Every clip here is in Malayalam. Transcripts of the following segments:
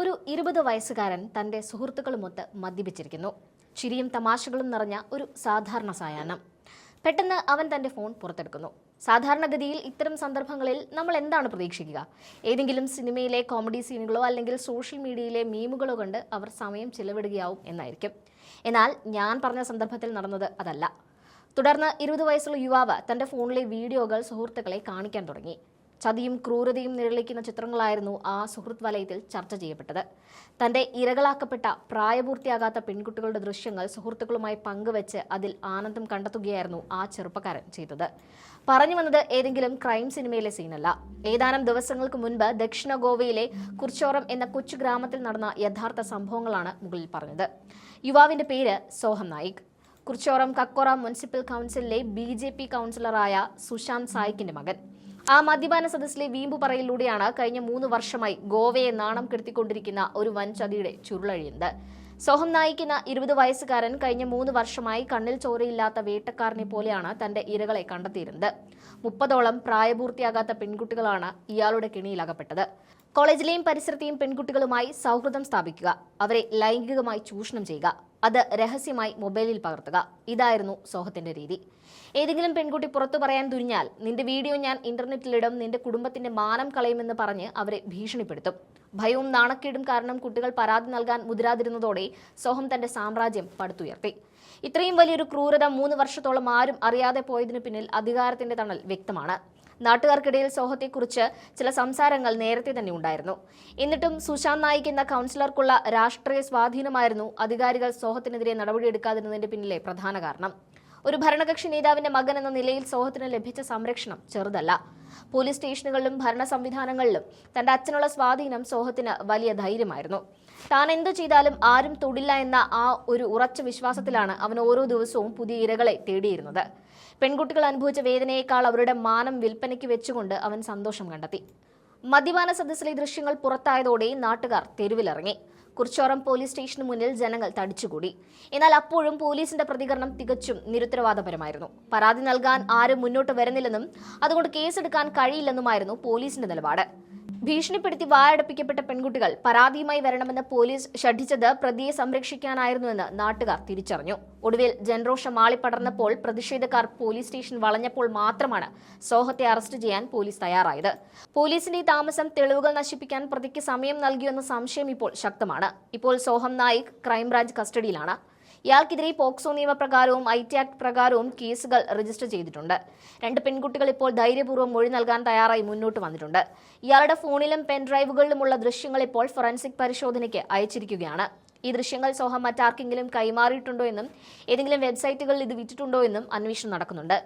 ഒരു 20 വയസ്സുകാരൻ തന്റെ സുഹൃത്തുക്കളുമൊത്ത് മദ്യപിച്ചിരിക്കുന്നു. ചിരിയും തമാശകളും നിറഞ്ഞ ഒരു സാധാരണ സായാഹ്നം. പെട്ടെന്ന് അവൻ തന്റെ ഫോൺ പുറത്തെടുക്കുന്നു. സാധാരണഗതിയിൽ ഇത്തരം സന്ദർഭങ്ങളിൽ നമ്മൾ എന്താണ് പ്രതീക്ഷിക്കുക? ഏതെങ്കിലും സിനിമയിലെ കോമഡി സീനുകളോ അല്ലെങ്കിൽ സോഷ്യൽ മീഡിയയിലെ മീമുകളോ കണ്ട് അവർ സമയം ചിലവിടുകയാവും എന്നായിരിക്കും. എന്നാൽ ഞാൻ പറഞ്ഞ സന്ദർഭത്തിൽ നടന്നത് അതല്ല. തുടർന്ന് 20 വയസ്സുള്ള യുവാവ് തന്റെ ഫോണിലെ വീഡിയോകൾ സുഹൃത്തുക്കളെ കാണിക്കാൻ തുടങ്ങി. ചതിയും ക്രൂരതയും നിഴലിക്കുന്ന ചിത്രങ്ങളായിരുന്നു ആ സുഹൃത്ത് വലയത്തിൽ ചർച്ച ചെയ്യപ്പെട്ടത്. തന്റെ ഇരകളാക്കപ്പെട്ട പ്രായപൂർത്തിയാകാത്ത പെൺകുട്ടികളുടെ ദൃശ്യങ്ങൾ സുഹൃത്തുക്കളുമായി പങ്കുവെച്ച് അതിൽ ആനന്ദം കണ്ടെത്തുകയായിരുന്നു ആ ചെറുപ്പക്കാരൻ ചെയ്തത്. പറഞ്ഞു വന്നത് ഏതെങ്കിലും ക്രൈം സിനിമയിലെ സീനല്ല. ഏതാനും ദിവസങ്ങൾക്ക് മുൻപ് ദക്ഷിണ ഗോവയിലെ കുർച്ചോറം എന്ന കൊച്ചു ഗ്രാമത്തിൽ നടന്ന യഥാർത്ഥ സംഭവങ്ങളാണ് മുകളിൽ പറഞ്ഞത്. യുവാവിന്റെ പേര് സോഹം നായിക്. കുർച്ചോറം കക്കോറ മുനിസിപ്പൽ കൗൺസിലിലെ BJP കൗൺസിലറായ സുശാന്ത് സായിക്കിന്റെ മകൻ. ആ മദ്യപാന സദസ്സിലെ വീമ്പു പറയിലൂടെയാണ് കഴിഞ്ഞ 3 വർഷമായി ഗോവയെ നാണം കെടുത്തിക്കൊണ്ടിരിക്കുന്ന ഒരു വൻ ചതിയുടെ ചുരുളഴിയുന്നത്. സോഹം നായിക് എന്ന 20 വയസ്സുകാരൻ കഴിഞ്ഞ 3 വർഷമായി കണ്ണിൽ ചോരയില്ലാത്ത വേട്ടക്കാരനെ പോലെയാണ് തന്റെ ഇരകളെ കണ്ടെത്തിയിരുന്നത്. 30ഓളം പ്രായപൂർത്തിയാകാത്ത പെൺകുട്ടികളാണ് ഇയാളുടെ കെണിയിലകപ്പെട്ടത്. കോളേജിലെയും പരിസരത്തെയും പെൺകുട്ടികളുമായി സൗഹൃദം സ്ഥാപിക്കുക, അവരെ ലൈംഗികമായി ചൂഷണം ചെയ്യുക, അത് രഹസ്യമായി മൊബൈലിൽ പകർത്തുക. ഇതായിരുന്നു സോഹത്തിന്റെ രീതി. ഏതെങ്കിലും പെൺകുട്ടി പുറത്തു പറയാൻ തുനിഞ്ഞാൽ നിന്റെ വീഡിയോ ഞാൻ ഇന്റർനെറ്റിലിടും, നിന്റെ കുടുംബത്തിന്റെ മാനം കളയുമെന്ന് പറഞ്ഞ് അവരെ ഭീഷണിപ്പെടുത്തും. ഭയവും നാണക്കേടും കാരണം കുട്ടികൾ പരാതി നൽകാൻ മുതിരാതിരുന്നതോടെ സോഹം തന്റെ സാമ്രാജ്യം പടുത്തുയർത്തി. ഇത്രയും വലിയൊരു ക്രൂരത 3 വർഷത്തോളം ആരും അറിയാതെ പോയതിനു പിന്നിൽ അധികാരത്തിന്റെ തണൽ വ്യക്തമാണ്. നാട്ടുകാർക്കിടയിൽ സോഹത്തെക്കുറിച്ച് ചില സംസാരങ്ങൾ നേരത്തെ തന്നെ ഉണ്ടായിരുന്നു. എന്നിട്ടും സുശാന്ത് നായിക് എന്ന കൗൺസിലർക്കുള്ള രാഷ്ട്രീയ സ്വാധീനമായിരുന്നു അധികാരികൾ സോഹത്തിനെതിരെ നടപടിയെടുക്കാതിരുന്നതിന്റെ പിന്നിലെ പ്രധാന കാരണം. ഒരു ഭരണകക്ഷി നേതാവിന്റെ മകൻ എന്ന നിലയിൽ സോഹത്തിന് ലഭിച്ച സംരക്ഷണം ചെറുതല്ല. പോലീസ് സ്റ്റേഷനുകളിലും ഭരണ സംവിധാനങ്ങളിലും തന്റെ അച്ഛനുള്ള സ്വാധീനം സോഹത്തിന് വലിയ ധൈര്യമായിരുന്നു. താൻ എന്തു ചെയ്താലും ആരും തൊടില്ല എന്ന ആ ഒരു ഉറച്ച വിശ്വാസത്തിലാണ് അവൻ ഓരോ ദിവസവും പുതിയ ഇരകളെ തേടിയിരുന്നത്. പെൺകുട്ടികൾ അനുഭവിച്ച വേദനയേക്കാൾ അവരുടെ മാനം വിൽപ്പനയ്ക്ക് വെച്ചുകൊണ്ട് അവൻ സന്തോഷം കണ്ടെത്തി. മദ്യപാന സദസ്സിലെ ദൃശ്യങ്ങൾ പുറത്തായതോടെ നാട്ടുകാർ തെരുവിലിറങ്ങി. കുർച്ചോറം പോലീസ് സ്റ്റേഷന് മുന്നിൽ ജനങ്ങൾ തടിച്ചുകൂടി. എന്നാൽ അപ്പോഴും പോലീസിന്റെ പ്രതികരണം തികച്ചും നിരുത്തരവാദപരമായിരുന്നു. പരാതി നൽകാൻ ആരും മുന്നോട്ട് വരുന്നില്ലെന്നും അതുകൊണ്ട് കേസെടുക്കാൻ കഴിയില്ലെന്നുമായിരുന്നു പോലീസിന്റെ നിലപാട്. ഭീഷണിപ്പെടുത്തി വായടപ്പിക്കപ്പെട്ട പെൺകുട്ടികൾ പരാതിയുമായി വരണമെന്ന് പോലീസ് ഷഠിച്ചത് പ്രതിയെ സംരക്ഷിക്കാനായിരുന്നുവെന്ന് നാട്ടുകാർ തിരിച്ചറിഞ്ഞു. ഒടുവിൽ ജനരോഷം ആളിപ്പടർന്നപ്പോൾ പ്രതിഷേധക്കാർ പോലീസ് സ്റ്റേഷൻ വളഞ്ഞപ്പോൾ മാത്രമാണ് സോഹത്തെ അറസ്റ്റ് ചെയ്യാൻ പോലീസ് തയ്യാറായത്. പോലീസിന്റെ താമസം തെളിവുകൾ നശിപ്പിക്കാൻ പ്രതിക്ക് സമയം നൽകിയെന്ന സംശയം ഇപ്പോൾ ശക്തമാണ്. ഇപ്പോൾ സോഹം നായിക് ക്രൈംബ്രാഞ്ച് കസ്റ്റഡിയിലാണ്. ഇയാൾക്കെതിരെ പോക്സോ നിയമപ്രകാരവും IT ആക്ട് പ്രകാരവും കേസുകൾ രജിസ്റ്റർ ചെയ്തിട്ടുണ്ട്. 2 പെൺകുട്ടികൾ ഇപ്പോൾ ധൈര്യപൂർവ്വം മൊഴി നൽകാൻ തയ്യാറായി മുന്നോട്ട് വന്നിട്ടുണ്ട്. ഇയാളുടെ ഫോണിലും പെൻഡ്രൈവുകളിലുമുള്ള ദൃശ്യങ്ങൾ ഇപ്പോൾ ഫോറൻസിക് പരിശോധനയ്ക്ക് അയച്ചിരിക്കുകയാണ്. ഈ ദൃശ്യങ്ങൾ സോഹം മറ്റാർക്കെങ്കിലും കൈമാറിയിട്ടുണ്ടോ എന്നും ഏതെങ്കിലും വെബ്സൈറ്റുകളിൽ ഇത് വിറ്റിട്ടുണ്ടോ എന്നും അന്വേഷണം നടക്കുന്നുണ്ട്.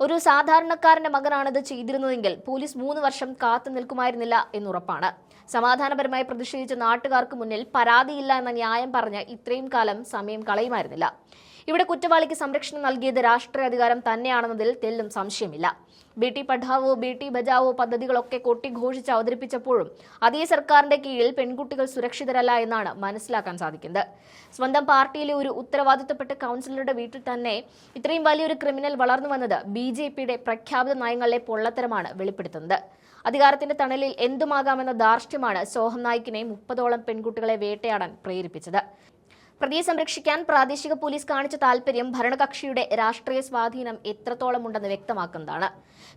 ഒരു സാധാരണക്കാരന്റെ മകനാണിത് ചെയ്തിരുന്നതെങ്കിൽ പോലീസ് 3 വർഷം കാത്തു നിൽക്കുമായിരുന്നില്ല എന്നുറപ്പാണ്. സമാധാനപരമായി പ്രതിഷേധിച്ച നാട്ടുകാർക്ക് മുന്നിൽ പരാതിയില്ല എന്ന ന്യായം പറഞ്ഞ് ഇത്രയും കാലം സമയം കളയുമായിരുന്നില്ല. ഇവിടെ കുറ്റവാളിക്ക് സംരക്ഷണം നൽകിയത് രാഷ്ട്രീയ അധികാരം തന്നെയാണെന്നതിൽ തെല്ലും സംശയമില്ല. ബേട്ടി പഠാവോ ബേട്ടി ബചാവോ പദ്ധതികളൊക്കെ കൊട്ടിഘോഷിച്ച് അവതരിപ്പിച്ചപ്പോഴും അതേ സർക്കാരിന്റെ കീഴിൽ പെൺകുട്ടികൾ സുരക്ഷിതരല്ല എന്നാണ് മനസ്സിലാക്കാൻ സാധിക്കുന്നത്. സ്വന്തം പാർട്ടിയിലെ ഒരു ഉത്തരവാദിത്തപ്പെട്ട കൗൺസിലറുടെ വീട്ടിൽ തന്നെ ഇത്രയും വലിയൊരു ക്രിമിനൽ വളർന്നു വന്നത് BJPയുടെ പ്രഖ്യാപിത നയങ്ങളിലെ പൊള്ളത്തരമാണ് വെളിപ്പെടുത്തുന്നത്. അധികാരത്തിന്റെ തണലിൽ എന്തുമാകാമെന്ന ധാർഷ്ട്യമാണ് സോഹം നായിക്കിനെ 30ഓളം പെൺകുട്ടികളെ വേട്ടയാടാൻ പ്രേരിപ്പിച്ചത്. പ്രതിയെ സംരക്ഷിക്കാൻ പ്രാദേശിക പോലീസ് കാണിച്ച താൽപര്യം ഭരണകക്ഷിയുടെ രാഷ്ട്രീയ സ്വാധീനം എത്രത്തോളം ഉണ്ടെന്ന് വ്യക്തമാക്കുന്നതാണ്.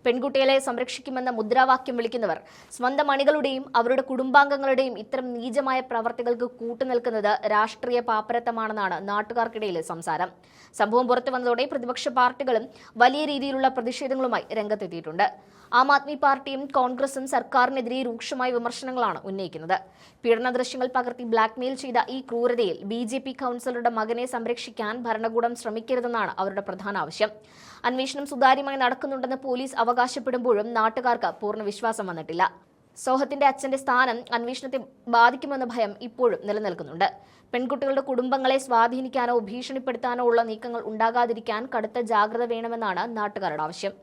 പെൺകുട്ടികളെ സംരക്ഷിക്കുമെന്ന മുദ്രാവാക്യം വിളിക്കുന്നവർ സ്വന്തം അണികളുടെയും അവരുടെ കുടുംബാംഗങ്ങളുടെയും ഇത്തരം നീചമായ പ്രവർത്തികൾക്ക് കൂട്ടുനിൽക്കുന്നത് രാഷ്ട്രീയ പാപ്പരത്തമാണെന്നാണ് നാട്ടുകാർക്കിടയിലെ സംസാരം. സംഭവം പുറത്തു വന്നതോടെ പ്രതിപക്ഷ പാർട്ടികളും വലിയ രീതിയിലുള്ള പ്രതിഷേധങ്ങളുമായി രംഗത്തെത്തിയിട്ടുണ്ട്. ആം ആദ്മി പാർട്ടിയും കോൺഗ്രസും സർക്കാരിനെതിരെ രൂക്ഷമായ വിമർശനങ്ങളാണ് ഉന്നയിക്കുന്നത്. പീഡന ദൃശ്യങ്ങൾ പകർത്തി ബ്ലാക്ക്മെയിൽ ചെയ്ത ഈ ക്രൂരതയിൽ BJP കൗൺസിലറുടെ മകനെ സംരക്ഷിക്കാൻ ഭരണകൂടം ശ്രമിക്കരുതെന്നാണ് അവരുടെ പ്രധാന ആവശ്യം. അന്വേഷണം സുതാര്യമായി നടക്കുന്നുണ്ടെന്ന് പോലീസ് അവകാശപ്പെടുമ്പോഴും നാട്ടുകാർക്ക് പൂർണ്ണ വിശ്വാസം വന്നിട്ടില്ല. സോഹത്തിന്റെ അച്ഛന്റെ സ്ഥാനം അന്വേഷണത്തെ ബാധിക്കുമെന്ന ഭയം ഇപ്പോഴും നിലനിൽക്കുന്നുണ്ട്. പെൺകുട്ടികളുടെ കുടുംബങ്ങളെ സ്വാധീനിക്കാനോ ഭീഷണിപ്പെടുത്താനോ ഉള്ള നീക്കങ്ങൾ ഉണ്ടാകാതിരിക്കാൻ കടുത്ത ജാഗ്രത വേണമെന്നാണ് നാട്ടുകാരുടെ ആവശ്യം.